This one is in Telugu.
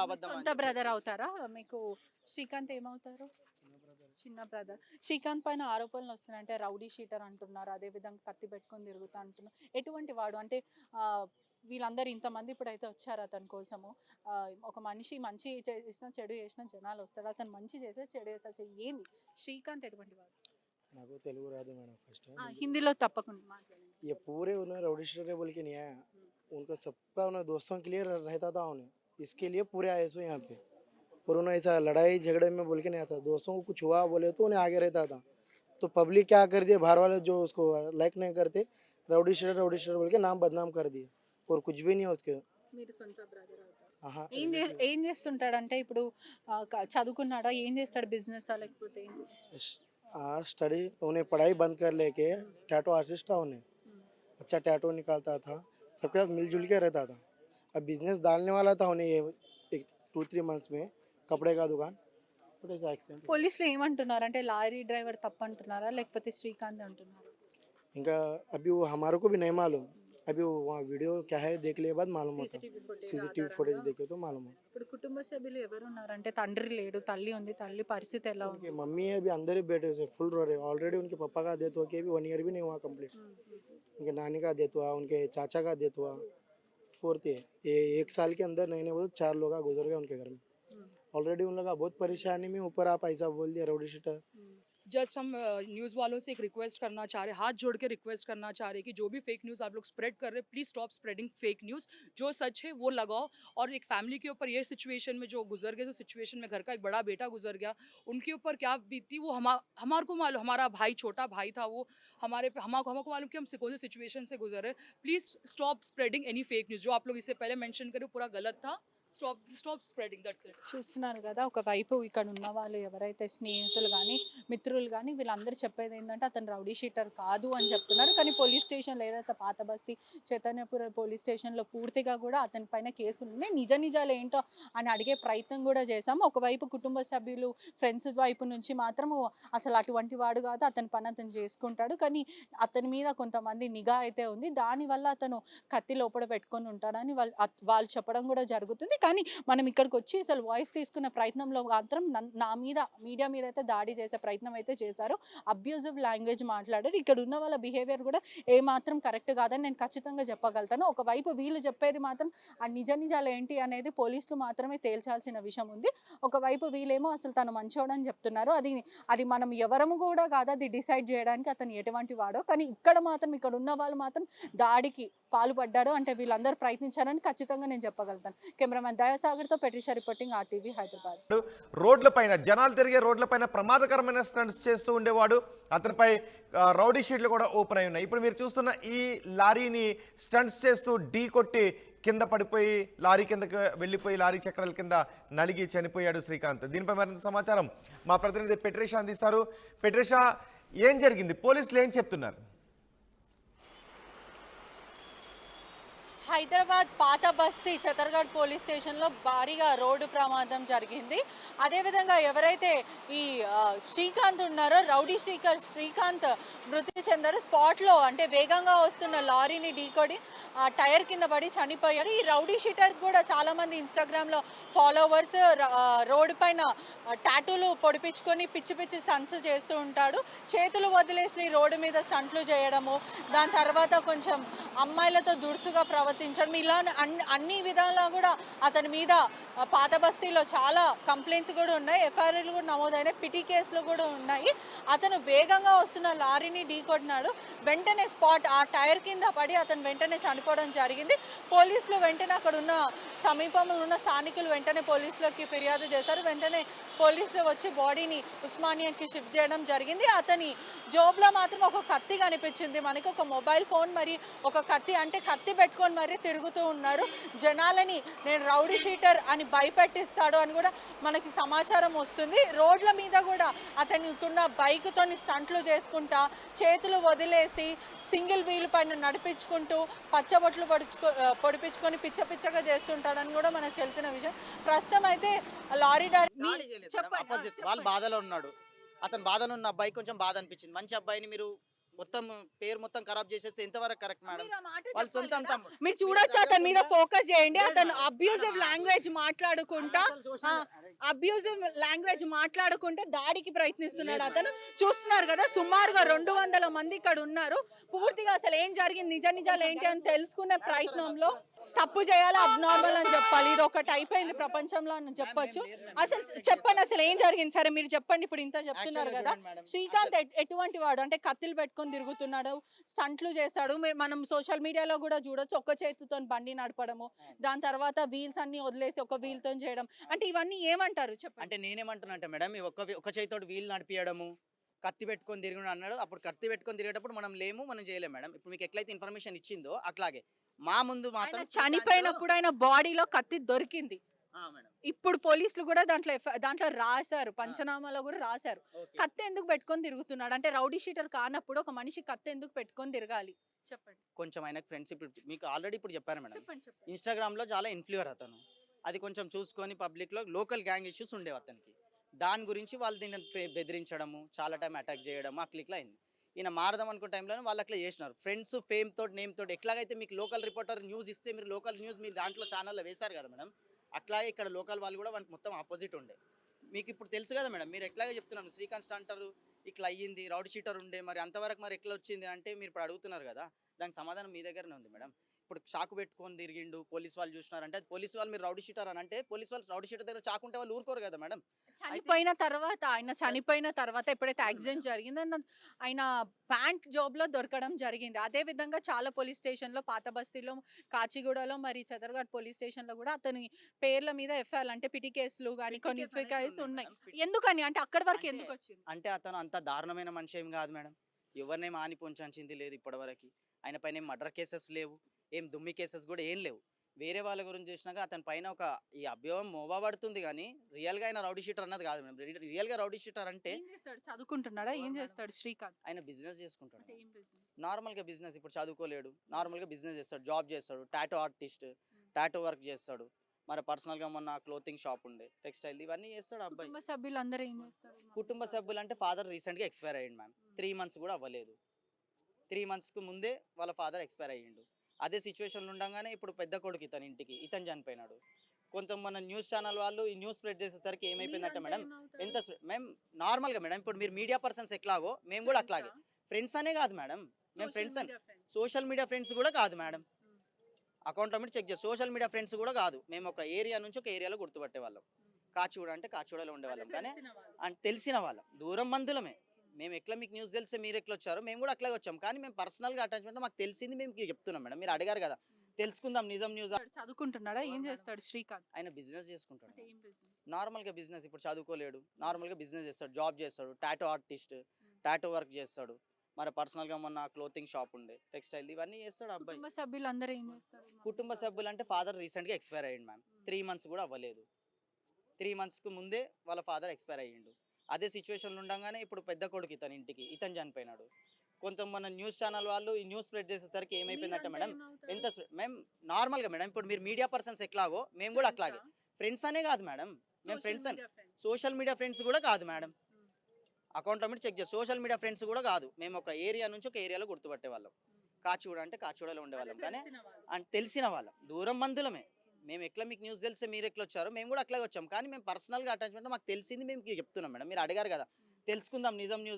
అబద్ధం అని సొంత చెప్పేసి. బ్రదర్ అవుతారా మీకు? శ్రీకాంత్ ఏమవుతారు? చిన్న బ్రదర్. శ్రీకాంత్ పైన ఆరోపణలు వస్తున్నాయి. అంటే రౌడీ షీటర్ అంటున్నారు. అదేవిధంగా కత్తి పెట్టుకొని తిరుగుతా అంటున్నారు. ఎటువంటి వాడు? అంటే వీళ్ళందరూ ఇంతమంది ఇప్పుడైతే వచ్చారు అతని కోసము. ఒక మనిషి మంచి చేసినా, చెడు చేసినా జనాలు వస్తారు. అతను మంచి చేస్తే, చెడు చేస్తే అసలు ఏంది? శ్రీకాంత్ ఎటువంటి వాడు? నాకు తెలుగు రాదు మేడం फर्स्ट హిందీలో తప్పకుండా మాట్లాడండి. ये पूरे उन्हें रउडिस्टर बोल के नहीं आया उनका सबका उन्हें दोस्तों के लिए रहता था उन्हें इसके लिए पूरे आए सो यहाँ पे और उन्हें ऐसा लड़ाई झगड़े में बोल के नहीं आता दोस्तों को कुछ हुआ बोले तो उन्हें आगे रहता था तो पब्लिक क्या कर दिए बाहर वाले जो उसको लाइक नहीं करते रउडिस्टर बोल के नाम बदनाम कर दिए और कुछ भी नहीं है उसके మీరు సొంత బ్రదర్ అవుతారు. हाँ ఏం చేస్తుంటాడంటే ఇప్పుడు చదువుకున్నాడా? ఏం చేస్తాడు? బిజినెస్ లేకపోతే ఏంటి? स्टडी उन्हें पढ़ाई बंद कर लेके टैटू आर्टिस्ट था उन्हें अच्छा टैटू निकालता था सबके साथ मिलजुल के रहता था अब बिजनेस डालने वाला था उन्हें ये एक 2-3 मंथ्स में कपड़े का दुकान बट ऐसा एक्सीडेंट పోలీసులు ఏమంటున్నారు? అంటే లారీ డ్రైవర్ తప్పు అంటున్నారా లేకపోతే శ్రీకాంత్ అంటున్నారా? इनका अभी वो हमारे को भी नहीं मालूम अभी वो वहाँ वीडियो क्या है देख लिए बाद मालूम होता सीसीटीवी फुटेज देखे तो मालूम होता ఇప్పుడు కుటుంబ సభ్యులు ఎవరు ఉన్నారంటే తండ్రి లేడు, తల్లి ఉంది. తల్లి పరిస్థితి ఎలా ఉంది? उनकी मम्मी है अभी अंदर ही बैठे से फुल रो रहे ऑलरेडी उनके पापा का डेथ हो के भी 1 ईयर भी नहीं हुआ कंप्लीट उनके नानी का डेथ हुआ उनके चाचा का डेथ हुआ फोर्थ है ये 1 साल के अंदर नहीं वो 4 लोग गुजर गए उनके घर में ऑलरेडी उन लोग का बहुत परेशानी में ऊपर आप ऐसा बोल दिया राउडी शीटर जस्ट हम न्यूज़ वालों से एक रिक्वेस्ट करना चाह रहे, हाथ जोड़ के रिक्वेस्ट करना चाह रहे कि जो भी फेक न्यूज़ आप लोग स्प्रेड कर रहे, please stop spreading fake news. जो सच है वो लगाओ। और एक फैमिली के ऊपर ये सिचुएशन में जो गुजर गए, जो सिचुएशन में घर का एक बड़ा बेटा गुजर गया, उनके ऊपर क्या बीती वो हमारे को मालूम। हमारा भाई, छोटा भाई था वो, हमको मालूम कि हम कौन सी सिचुएशन से गुजर रहे। Please stop spreading any fake news. जो आप लोग इससे पहले मैंशन करे पूरा गलत था। Stop spreading, that's it. చూస్తున్నారు కదా, ఒకవైపు ఇక్కడ ఉన్న వాళ్ళు ఎవరైతే స్నేహితులు కానీ మిత్రులు కానీ వీళ్ళందరూ చెప్పేది ఏంటంటే అతను రౌడీ షీటర్ కాదు అని చెప్తున్నారు. కానీ పోలీస్ స్టేషన్లో ఏదైతే పాత బస్తీ చైతన్యపురం పోలీస్ స్టేషన్లో పూర్తిగా కూడా అతని పైన కేసులు ఉన్నాయి. నిజాలు ఏంటో అని అడిగే ప్రయత్నం కూడా చేశాము. ఒకవైపు కుటుంబ సభ్యులు, ఫ్రెండ్స్ వైపు నుంచి మాత్రము అసలు అటువంటి వాడు కాదు, అతని పని అతను చేసుకుంటాడు. కానీ అతని మీద కొంతమంది నిఘా అయితే ఉంది. దానివల్ల అతను కత్తి లోపల పెట్టుకొని ఉంటాడని వాళ్ళు చెప్పడం కూడా జరుగుతుంది. కానీ మనం ఇక్కడికి వచ్చి అసలు వాయిస్ తీసుకున్న ప్రయత్నంలో మాత్రం నా మీద, మీడియా మీద అయితే దాడి చేసే ప్రయత్నం అయితే చేశారు. అబ్యూజివ్ లాంగ్వేజ్ మాట్లాడారు. ఇక్కడ ఉన్న వాళ్ళ బిహేవియర్ కూడా ఏమాత్రం కరెక్ట్ కాదని నేను ఖచ్చితంగా చెప్పగలుగుతాను. ఒకవైపు వీళ్ళు చెప్పేది మాత్రం ఆ నిజాలు ఏంటి అనేది పోలీసులు మాత్రమే తేల్చాల్సిన విషయం ఉంది. ఒకవైపు వీళ్ళేమో అసలు తను మంచోడని చెప్తున్నారు. అది మనం ఎవరము కూడా కాదు అది డిసైడ్ చేయడానికి అతను ఎటువంటి వాడో. కానీ ఇక్కడ ఉన్న వాళ్ళు మాత్రం దాడికి పాల్పడ్డారు. అంటే వీళ్ళందరూ ప్రయత్నించారని ఖచ్చితంగా నేను చెప్పగలుగుతాను. Cameraman దయాసాగర్తో పెట్రిషా reporting RTV Hyderabad. రోడ్లపైన జనాలు తిరిగే రోడ్లపైన ప్రమాదకరమైన స్టంట్స్ చేస్తూ ఉండేవాడు. అతనిపై రౌడీ షీట్లు కూడా ఓపెన్ అయి ఉన్నాయి. ఇప్పుడు మీరు చూస్తున్న ఈ లారీని స్టంట్స్ చేస్తూ ఢీ కొట్టి కింద పడిపోయి లారీ కిందకి వెళ్ళిపోయి లారీ చక్రాల కింద నలిగి చనిపోయాడు శ్రీకాంత్. దీనిపై మరింత సమాచారం మా ప్రతినిధి పెట్రిషా అందిస్తారు. పెట్రిషా, ఏం జరిగింది? పోలీసులు ఏం చెప్తున్నారు? హైదరాబాద్ పాత బస్తీ చతర్గఢ్ పోలీస్ స్టేషన్లో భారీగా రోడ్డు ప్రమాదం జరిగింది. అదేవిధంగా ఎవరైతే ఈ శ్రీకాంత్ ఉన్నారో రౌడీ శ్రీకాంత్ మృతి చెందారు. స్పాట్లో అంటే వేగంగా వస్తున్న లారీని ఢీకొడి టైర్ కింద పడి చనిపోయారు. ఈ రౌడీ షీటర్ కూడా చాలామంది ఇన్స్టాగ్రామ్లో ఫాలోవర్స్ రోడ్డు పైన టాటూలు పొడిపించుకొని పిచ్చి స్టంట్స్ చేస్తూ ఉంటాడు. చేతులు వదిలేసి రోడ్డు మీద స్టంట్లు చేయడము, దాని తర్వాత కొంచెం అమ్మాయిలతో దురుసుగా ప్రవర్తించడం, ఇలా అన్ని విధాలా కూడా అతని మీద పాత బస్తీలో చాలా కంప్లైంట్స్ కూడా ఉన్నాయి. FIRలు కూడా నమోదైనాయి. పిటి కేసులు కూడా ఉన్నాయి. అతను వేగంగా వస్తున్న లారీని ఢీకొట్టినాడు. వెంటనే స్పాట్ ఆ టైర్ కింద పడి అతను వెంటనే చనిపోవడం జరిగింది. పోలీసులు వెంటనే అక్కడ ఉన్న సమీపంలో ఉన్న స్థానికులు వెంటనే పోలీసులకి ఫిర్యాదు చేశారు. వెంటనే పోలీసులు వచ్చి బాడీని ఉస్మానియాకి షిఫ్ట్ చేయడం జరిగింది. అతని జోబులో మాత్రం ఒక కత్తి కనిపించింది మనకి, ఒక మొబైల్ ఫోన్, మరి ఒక కత్తి, అంటే కత్తి పెట్టుకొని మరీ తిరుగుతూ ఉన్నారు. జనాలని నేను రౌడీ షీటర్ అని భయపెట్టిస్తాడు అని కూడా మనకి సమాచారం వస్తుంది. రోడ్ల మీద కూడా అతనికున్న బైక్తో స్టంట్లు చేసుకుంటా, చేతులు వదిలేసి సింగిల్ వీల్ పైన నడిపించుకుంటూ పచ్చబొట్లు పొడిపించుకొని పిచ్చగా చేస్తుంటాడని కూడా మనకు తెలిసిన విషయం. ప్రస్తుతం అయితే లారీ అపోజిట్ వాళ్ళ బాధలో ఉన్నాడు. అతని బాధలో ఉన్న అబ్బాయి కొంచెం బాధ అనిపించింది. మంచి అబ్బాయిని మీరు మొత్తం పేరు మొత్తం ఖరాబ్ చేసేస్తే ఎంతవరకు కరెక్ట్ మేడం? మీరు ఆ మాట వాళ్ళు సొంతం చెప్పాలి కదా. తమ్ముడు. మీరు చూడొచ్చు అతని మీద ఫోకస్ చేయండి. అతను లేదు, అబ్యూజివ్ అలా- లాంగ్వేజ్ మాట్లాడుకుంటా అరే, అబ్యూజివ్ లాంగ్వేజ్ మాట్లాడుకుంటే దాడికి ప్రయత్నిస్తున్నాడు అతను. చూస్తున్నారు కదా, సుమారుగా 200 మంది ఇక్కడ ఉన్నారు. పూర్తిగా అసలు ఏం జరిగింది, నిజాలు ఏంటి అని తెలుసుకునే ప్రయత్నంలో తప్పు చేయాలి, అబ్నార్మల్ అని చెప్పాలి. ఇది ఒకటి అయిపోయింది ప్రపంచంలో అని చెప్పొచ్చు. అసలు చెప్పండి, అసలు ఏం జరిగింది? సరే మీరు చెప్పండి, ఇప్పుడు ఇంత చెప్తున్నారు కదా. శ్రీకాంత్ ఎటువంటి వాడు అంటే కత్తిలు పెట్టుకొని తిరుగుతున్నాడు, స్టంట్లు చేస్తాడు. మనం సోషల్ మీడియాలో కూడా చూడొచ్చు, ఒక్క చేతితో బండి నడపడము, దాని తర్వాత వీల్స్ అన్ని వదిలేసి ఒక వీల్ తో చేయడం. అంటే ఇవన్నీ ఏమంటారు చెప్పండి. అంటే నేనేమంటున్నా అంటే మేడం, ఈ ఒక చేతితోటి వీలు నడిపియడము, కత్తి పెట్టుకొని తిరిగి అన్నాడు. అప్పుడు కత్తి పెట్టుకొని తిరిగేటప్పుడు మనం లేము, మనం చేయలేము మేడం. ఇప్పుడు మీకు ఎట్లయితే ఇన్ఫర్మేషన్ ఇచ్చిందో అట్లాగే మా ముందు ఆయన మాత్రం చనిపోయినప్పుడు ఆయన బాడీలో కత్తి దొరికింది. మేడం. ఇప్పుడు పోలీసులు కూడా దాంట్లో రాశారు, పంచనామాలో కూడా రాశారు. ఓకే. కత్తి ఎందుకు పెట్టుకొని తిరుగుతున్నాడు అంటే, రౌడీ షీటర్ కానప్పుడు ఒక మనిషి కత్తి ఎందుకు పెట్టుకొని తిరగాలి చెప్పండి. కొంచెం ఆయనకు ఫ్రెండ్స్ ఇప్పుడు మీకు ఆల్రెడీ ఇప్పుడు చెప్పాను మేడం. చెప్పండి. ఇన్స్టాగ్రామ్ లో చాలా ఇన్ఫ్లుయర్ అతను, అది కొంచెం చూసుకొని పబ్లిక్ లో లోకల్ గ్యాంగ్ ఇష్యూస్ ఉండేవి అతనికి. దాని గురించి వాళ్ళు దీన్ని బెదిరించడము, చాలా టైం అటాక్ చేయడము, అట్లా అయింది. ఈయన మారదాం అనుకున్న టైంలో వాళ్ళు అట్లా చేసినారు. ఫ్రెండ్స్ ఫేమ్ తోటి నేమ్ తోటి ఎట్లాగైతే మీకు లోకల్ రిపోర్టర్ న్యూస్ ఇస్తే మీరు లోకల్ న్యూస్ మీరు దాంట్లో ఛానల్లో వేశారు కదా మేడం, అట్లాగే ఇక్కడ లోకల్ వాళ్ళు కూడా వాళ్ళకి మొత్తం ఆపోజిట్ ఉండే. మీకు ఇప్పుడు తెలుసు కదా మేడం, మీరు ఎట్లాగే చెప్తున్నాను శ్రీకాంత్ అంటారు ఇట్లా అయ్యింది, రౌడీ షీటర్ ఉండే, మరి అంతవరకు మరి ఎట్లా వచ్చింది అంటే మీరు ఇప్పుడు అడుగుతున్నారు కదా, దానికి సమాధానం మీ దగ్గరనే ఉంది మేడం. ఇప్పుడు చాకు పెట్టుకొని తిరిగిండు, పోలీస్ వాళ్ళు చూసినారంటే అది పోలీస్ వాళ్ళు మీరు రౌడీ షీటర్ అని అంటే పోలీస్ వాళ్ళు రౌడీ షీటర్ దగ్గర చాకుంటే వాళ్ళు ఊరుకోరు కదా మేడం. ఆయన చనిపోయిన తర్వాత ఎప్పుడైతే యాక్సిడెంట్ జరిగిందో ఆయన ప్యాంట్ జాబ్ లో దొరకడం జరిగింది. అదే విధంగా చాలా పోలీస్ స్టేషన్ లో, పాత బస్తీలో, కాచిగూడలో, మరి చదర్ఘాట్ పోలీస్ స్టేషన్ లో కూడా అతని పేర్ల మీద ఎఫ్ఐఆర్ అంటే పిటి కేసులు కానీ కొన్ని పిటి కేసులు కేసులు ఉన్నాయి. ఉన్నాయి. ఎందుకని అంటే అక్కడి వరకు అంటే- ఎందుకు వచ్చింది? అంటే అతను అంత దారుణమైన మనిషి ఏం కాదు మేడం. ఎవరినేం హాని పొంచింది లేదు ఇప్పటివరకు. ఆయన పైన ఏం మర్డర్ కేసెస్ లేవు, ఏం దుమ్మి కేసెస్ కూడా ఏం లేవు. వేరే వాళ్ళ గురించి చేసినాక అతని పైన ఒక ఈ అభ్యోగం మోపబడుతుంది కానీ రియల్గా ఆయన రౌడీ షీటర్ అన్నది కాదు మేడం. రియల్గా రౌడీ షీటర్ అంటే ఏం చేస్తాడు, చదువుకుంటున్నాడా, ఏం చేస్తాడు శ్రీకాంత్? ఆయన బిజినెస్ చేసుకుంటాడు. అంటే ఏం business? నార్మల్గా బిజినెస్, ఇప్పుడు చదువుకోలేడు, నార్మల్గా బిజినెస్ చేస్తాడు, జాబ్ చేస్తాడు, టాటో ఆర్టిస్ట్, టాటో వర్క్ చేస్తాడు. మరి పర్సనల్గా మొన్న క్లోతింగ్ షాప్ ఉండే, టెక్స్టైల్, ఇవన్నీ చేస్తాడు అబ్బాయి. కుటుంబ సభ్యులు అందరూ ఏం చేస్తారు? కుటుంబ సభ్యులు అంటే ఫాదర్ రీసెంట్గా ఎక్స్పైర్ అయ్యిండు మ్యామ్. 3 months కూడా అవ్వలేదు. 3 monthsకు ముందే వాళ్ళ ఫాదర్ ఎక్స్పైర్ అయ్యిండు. అదే సిచ్యువేషన్లో ఉండగానే ఇప్పుడు పెద్ద కొడుకు ఇతను చనిపోయినాడు. కొంత మన న్యూస్ ఛానల్ వాళ్ళు ఈ న్యూస్ స్ప్రెడ్ చేసేసరికి ఏమైపోయిందంటే మేడం, ఎంత మేము నార్మల్గా మేడం, ఇప్పుడు మీరు మీడియా పర్సన్స్ ఎట్లాగో మేము కూడా అట్లాగే. ఫ్రెండ్స్ అనే కాదు మేడం, మేము ఫ్రెండ్స్ అని సోషల్ మీడియా ఫ్రెండ్స్ కూడా కాదు మేడం. అకౌంట్లో మీరు చెక్ చేసి సోషల్ మీడియా ఫ్రెండ్స్ కూడా కాదు. మేము ఒక ఏరియా నుంచి ఒక ఏరియాలో గుర్తుపట్టే వాళ్ళం. కాచిగూడ అంటే కాచిగూడలో ఉండేవాళ్ళం, కానీ అంటే తెలిసిన వాళ్ళం, దూరం బంధువులమే. మేము ఎట్లా మీకు న్యూస్ తెలిస్తే మీరు ఎట్లా వచ్చారో మేము కూడా అట్లాగే వచ్చాం, కానీ మేము పర్సనల్గా అటాచ్మెంట్ మాకు తెలిసింది మేము చెప్తున్నాం మేడం. మీరు అడిగారు కదా, తెలుసుకుందాం నిజం న్యూస్. చదువుకుంటున్నాడా, ఏం చేస్తాడు శ్రీకాంత్? ఆయన బిజినెస్ చేసుకుంటాడు. అంటే ఏం business? నార్మల్గా బిజినెస్, ఇప్పుడు చదువుకోలేడు, నార్మల్గా బిజినెస్ చేస్తాడు, జాబ్ చేస్తాడు, టాటో ఆర్టిస్ట్, టాటో వర్క్ చేస్తాడు. మరి పర్సనల్గా మొన్న క్లోతింగ్ షాప్ ఉండే, టెక్స్టైల్, ఇవన్నీ చేస్తాడు అబ్బాయి. కుటుంబ సభ్యులు అందరూ ఏం చేస్తారు? కుటుంబ సభ్యులు అంటే ఫాదర్ రీసెంట్గా ఎక్స్పైర్ అయ్యిండు మ్యామ్. 3 months కూడా అవ్వలేదు. 3 monthsకు ముందే వాళ్ళ ఫాదర్ ఎక్స్పైర్ అయ్యిండు. అదే సిచ్యువేషన్లో ఉండగానే ఇప్పుడు పెద్ద కొడుకు ఇతను చనిపోయినాడు. కొంత మన న్యూస్ ఛానల్ వాళ్ళు ఈ న్యూస్ స్ప్రెడ్ చేసేసరికి ఏమైపోయిందంటే మేడం, ఎంత మేము నార్మల్గా మేడం, ఇప్పుడు మీరు మీడియా పర్సన్స్ ఎట్లాగో మేము కూడా అట్లాగే. ఫ్రెండ్స్ అనే కాదు మేడం, మేము ఫ్రెండ్స్ అని సోషల్ మీడియా ఫ్రెండ్స్ కూడా కాదు మేడం. అకౌంట్లో మీరు చెక్ చేసి సోషల్ మీడియా ఫ్రెండ్స్ కూడా కాదు. మేము ఒక ఏరియా నుంచి ఒక ఏరియాలో గుర్తుపట్టే వాళ్ళం. కాచిగూడ అంటే కాచిగూడలో ఉండేవాళ్ళం, కానీ అంటే తెలిసిన వాళ్ళం, దూరం బంధువులమే. మేము ఎట్లా మీకు న్యూస్ తెలిస్తే మీరు ఎట్లా వచ్చారో మేము కూడా అట్లాగే వచ్చాం, కానీ మేము పర్సనల్గా అటాచ్మెంట్ మాకు తెలిసింది మేము చెప్తున్నాం మేడం. మీరు అడిగారు కదా, తెలుసుకుందాం నిజం న్యూస్.